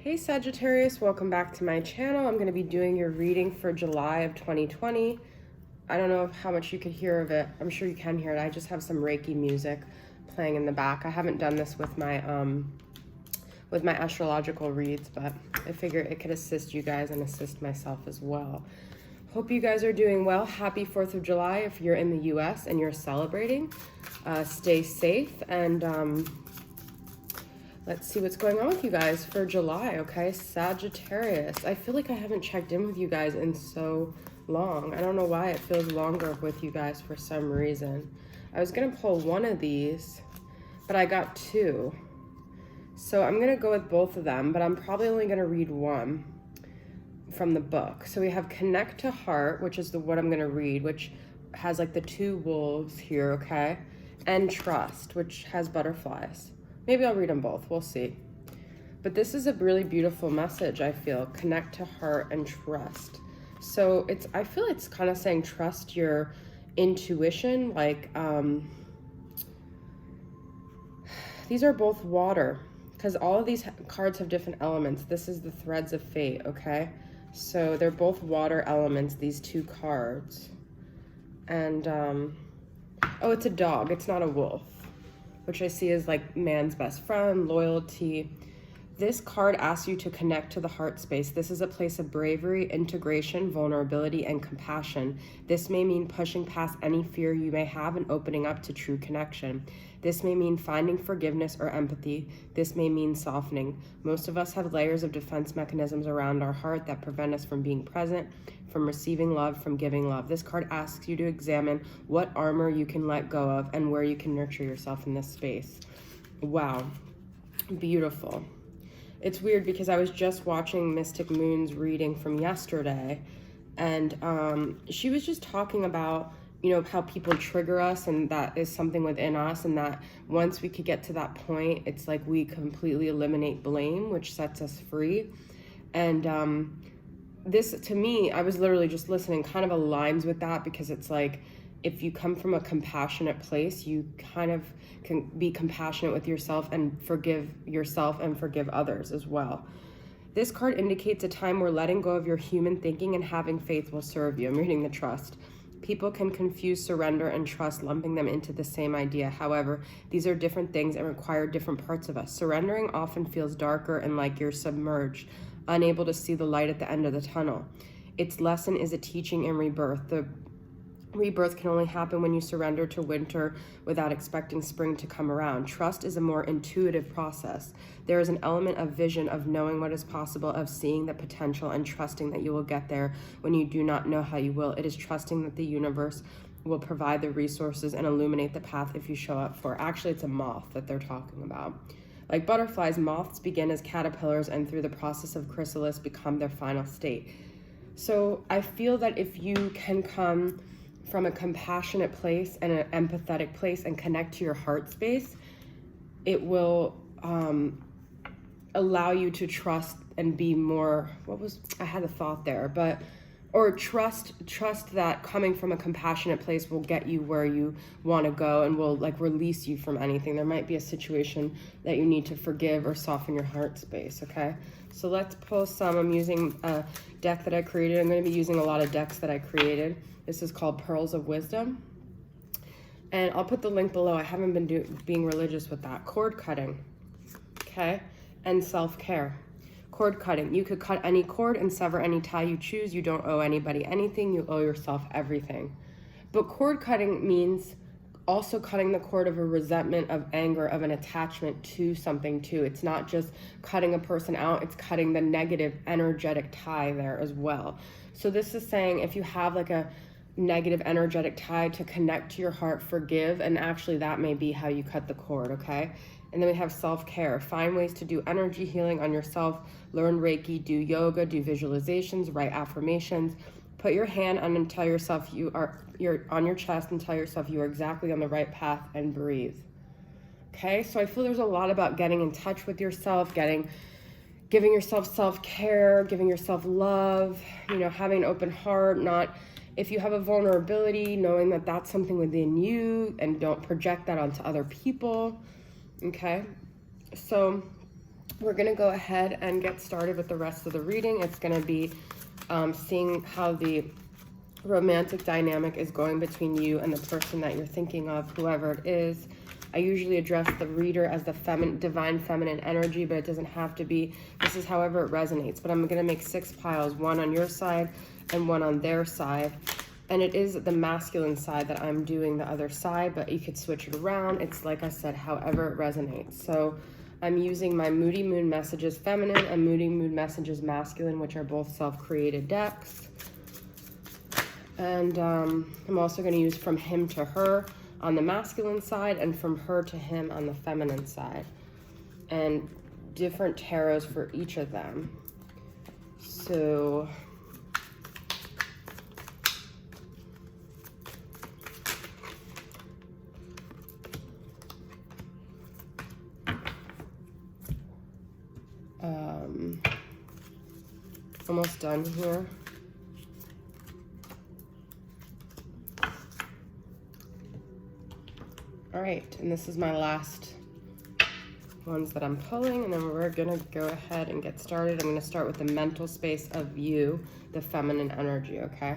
Hey Sagittarius, welcome back to my channel. I'm going to be doing your reading for July of 2020. I don't know how much you could hear of it. I'm sure you can hear it. I just have some Reiki music playing in the back. I haven't done this with my astrological reads, but I figure it could assist you guys and assist myself as well. Hope you guys are doing well. Happy 4th of July if you're in the US and you're celebrating. Stay safe and let's see what's going on with you guys for July, okay? Sagittarius. I feel like I haven't checked in with you guys in so long. I don't know why it feels longer with you guys for some reason. I was gonna pull one of these, but I got two. So I'm gonna go with both of them, but I'm probably only gonna read one from the book. So we have Connect to Heart, which is what I'm gonna read, which has like the two wolves here, okay? And Trust, which has butterflies. Maybe I'll read them both, we'll see. But this is a really beautiful message, I feel. Connect to heart and trust. So I feel it's kind of saying trust your intuition. Like, these are both water, because all of these cards have different elements. This is the threads of fate, okay? So they're both water elements, these two cards. And, oh, it's a dog, it's not a wolf, which I see as like man's best friend, loyalty. This card asks you to connect to the heart space. This is a place of bravery, integration, vulnerability, and compassion. This may mean pushing past any fear you may have and opening up to true connection. This may mean finding forgiveness or empathy. This may mean softening. Most of us have layers of defense mechanisms around our heart that prevent us from being present, from receiving love, from giving love. This card asks you to examine what armor you can let go of and where you can nurture yourself in this space. Wow, beautiful. It's weird because I was just watching Mystic Moon's reading from yesterday, and she was just talking about, you know, how people trigger us, and that is something within us, and that once we could get to that point, it's like we completely eliminate blame, which sets us free. And this, to me, I was literally just listening, kind of aligns with that, because it's like, if you come from a compassionate place, you kind of can be compassionate with yourself and forgive yourself and forgive others as well. This card indicates a time where letting go of your human thinking and having faith will serve you. I'm reading the Trust. People can confuse surrender and trust, lumping them into the same idea. However, these are different things and require different parts of us. Surrendering often feels darker and like you're submerged, unable to see the light at the end of the tunnel. Its lesson is a teaching in rebirth. The rebirth can only happen when you surrender to winter without expecting spring to come around. Trust is a more intuitive process. There is an element of vision, of knowing what is possible, of seeing the potential and trusting that you will get there when you do not know how you will. It is trusting that the universe will provide the resources and illuminate the path if you show up for it. Actually, it's a moth that they're talking about. Like butterflies, moths begin as caterpillars and through the process of chrysalis become their final state. So I feel that if you can come from a compassionate place and an empathetic place and connect to your heart space, it will allow you to trust and be more, I had a thought there, or trust that coming from a compassionate place will get you where you want to go and will like release you from anything. There might be a situation that you need to forgive or soften your heart space, okay? So let's pull some. I'm using a deck that I created. I'm going to be using a lot of decks that I created. This is called Pearls of Wisdom. And I'll put the link below. I haven't been being religious with that. Cord cutting, okay? And self-care. Cord cutting. You could cut any cord and sever any tie you choose. You don't owe anybody anything. You owe yourself everything. But cord cutting means also cutting the cord of a resentment, of anger, of an attachment to something too. It's not just cutting a person out, it's cutting the negative energetic tie there as well. So this is saying if you have like a negative energetic tie, to connect to your heart, forgive, and actually that may be how you cut the cord, okay? And then we have self-care. Find ways to do energy healing on yourself, learn Reiki, do yoga, do visualizations, write affirmations. Put your hand on and tell yourself you're on your chest and tell yourself you are exactly on the right path, and breathe. Okay, so I feel there's a lot about getting in touch with yourself, giving yourself self-care, giving yourself love, you know, having an open heart, not, if you have a vulnerability, knowing that that's something within you and don't project that onto other people, okay? So we're going to go ahead and get started with the rest of the reading. It's going to be seeing how the romantic dynamic is going between you and the person that you're thinking of, whoever it is. I usually address the reader as the divine feminine energy, but it doesn't have to be. This is however it resonates. But I'm going to make 6 piles, 1 on your side and 1 on their side. And it is the masculine side that I'm doing the other side, but you could switch it around. It's like I said, however it resonates. So I'm using my Moody Moon Messages Feminine and Moody Moon Messages Masculine, which are both self-created decks. And I'm also going to use From Him to Her on the masculine side and From Her to Him on the feminine side. And different tarots for each of them. So almost done here. All right, and this is my last ones that I'm pulling, and then we're gonna go ahead and get started. I'm gonna start with the mental space of you, the feminine energy, okay?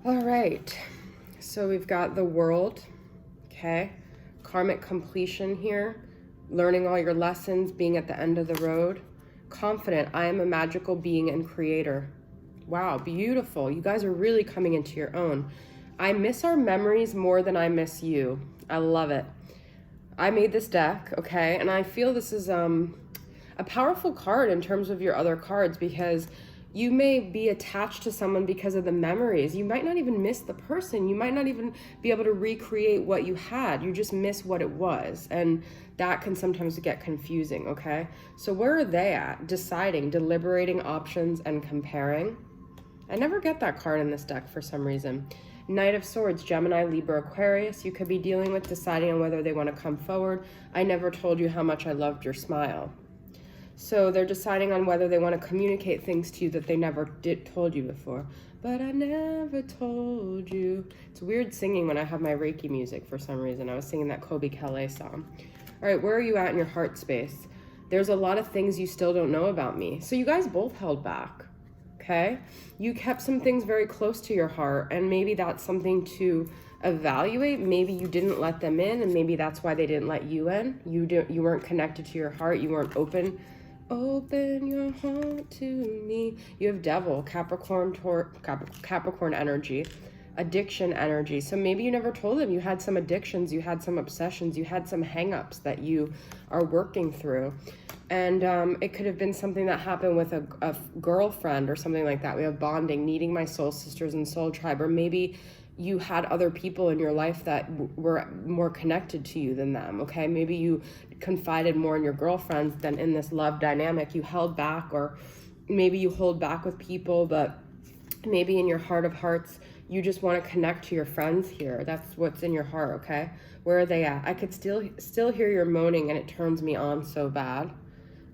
All right, so we've got the World, okay? Karmic completion here, learning all your lessons, being at the end of the road. Confident, I am a magical being and creator. Wow, beautiful. You guys are really coming into your own. I miss our memories more than I miss you. I love it. I made this deck, okay? And I feel this is a powerful card in terms of your other cards, because you may be attached to someone because of the memories. You might not even miss the person. You might not even be able to recreate what you had. You just miss what it was. And that can sometimes get confusing, okay? So where are they at? Deciding, deliberating options, and comparing. I never get that card in this deck for some reason. Knight of Swords, Gemini, Libra, Aquarius. You could be dealing with deciding on whether they want to come forward. I never told you how much I loved your smile. So they're deciding on whether they want to communicate things to you that they never told you before. But I never told you. It's weird singing when I have my Reiki music for some reason. I was singing that Kobe Kelly song. All right, where are you at in your heart space? There's a lot of things you still don't know about me. So you guys both held back, okay? You kept some things very close to your heart, and maybe that's something to evaluate. Maybe you didn't let them in, and maybe that's why they didn't let you in. You weren't connected to your heart. You weren't open. Open your heart to me. You have Devil, Capricorn energy, addiction energy. So maybe you never told them you had some addictions, you had some obsessions, you had some hangups that you are working through. And it could have been something that happened with a girlfriend or something like that. We have bonding, needing my soul sisters and soul tribe. Or maybe you had other people in your life that were more connected to you than them, okay? Maybe you confided more in your girlfriends than in this love dynamic. You held back, or maybe you hold back with people, but maybe in your heart of hearts, you just want to connect to your friends here. That's what's in your heart, okay? Where are they at? I could still hear your moaning, and it turns me on so bad,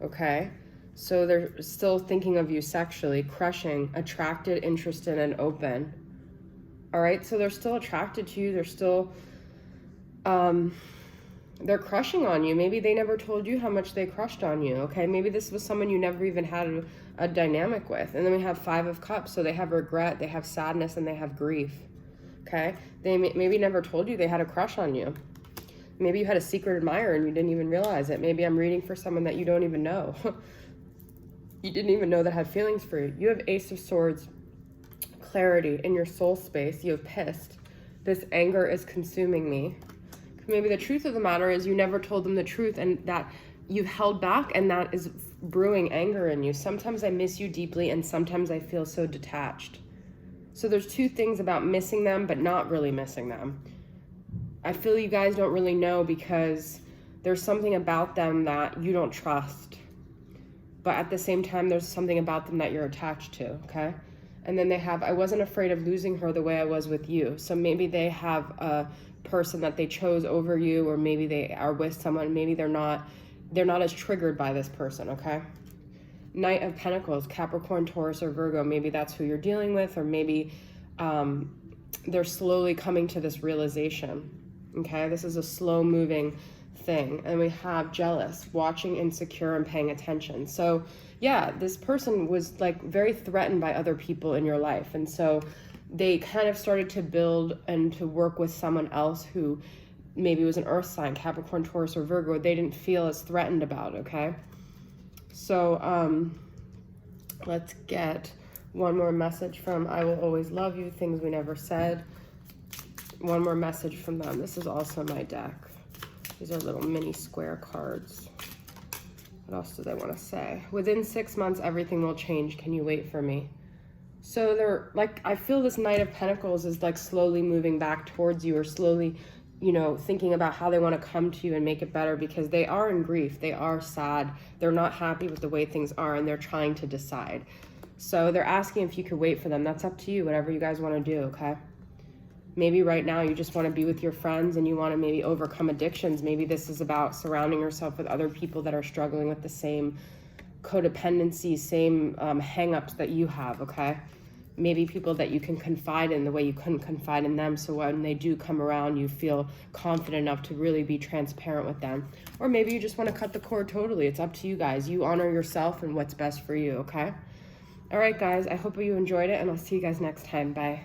okay? So they're still thinking of you sexually, crushing, attracted, interested, and open. All right, so they're still attracted to you. They're still, they're crushing on you. Maybe they never told you how much they crushed on you, okay? Maybe this was someone you never even had a dynamic with. And then we have 5 of Cups, so they have regret, they have sadness, and they have grief, okay? They maybe never told you they had a crush on you. Maybe you had a secret admirer and you didn't even realize it. Maybe I'm reading for someone that you don't even know. You didn't even know that had feelings for you. You have Ace of Swords, clarity in your soul space. You have pissed. This anger is consuming me. Maybe the truth of the matter is you never told them the truth, and that you've held back, and that is brewing anger in you. Sometimes I miss you deeply, and sometimes I feel so detached. So there's 2 things about missing them, but not really missing them. I feel you guys don't really know because there's something about them that you don't trust. But at the same time, there's something about them that you're attached to, okay? And then they have, I wasn't afraid of losing her the way I was with you. So maybe they have a person that they chose over you, or maybe they are with someone, maybe they're not as triggered by this person, okay? Knight of Pentacles, Capricorn, Taurus, or Virgo. Maybe that's who you're dealing with, or maybe they're slowly coming to this realization, okay? This is a slow moving thing. And we have jealous, watching, insecure, and paying attention. So yeah, this person was like very threatened by other people in your life. And so they kind of started to build and to work with someone else who maybe was an earth sign, Capricorn, Taurus, or Virgo, they didn't feel as threatened about, okay? So let's get one more message from I Will Always Love You, Things We Never Said. One more message from them. This is also my deck. These are little mini square cards. What else do they want to say? Within 6 months, everything will change. Can you wait for me? So they're like, I feel this Knight of Pentacles is like slowly moving back towards you, or slowly, you know, thinking about how they want to come to you and make it better, because they are in grief. They are sad. They're not happy with the way things are, and they're trying to decide. So they're asking if you could wait for them. That's up to you, whatever you guys want to do, okay? Maybe right now you just want to be with your friends and you want to maybe overcome addictions. Maybe this is about surrounding yourself with other people that are struggling with the same codependency, same hang-ups that you have, okay? Maybe people that you can confide in the way you couldn't confide in them, so when they do come around, you feel confident enough to really be transparent with them. Or maybe you just want to cut the cord totally. It's up to you guys. You honor yourself and what's best for you, okay? All right, guys, I hope you enjoyed it, and I'll see you guys next time. Bye.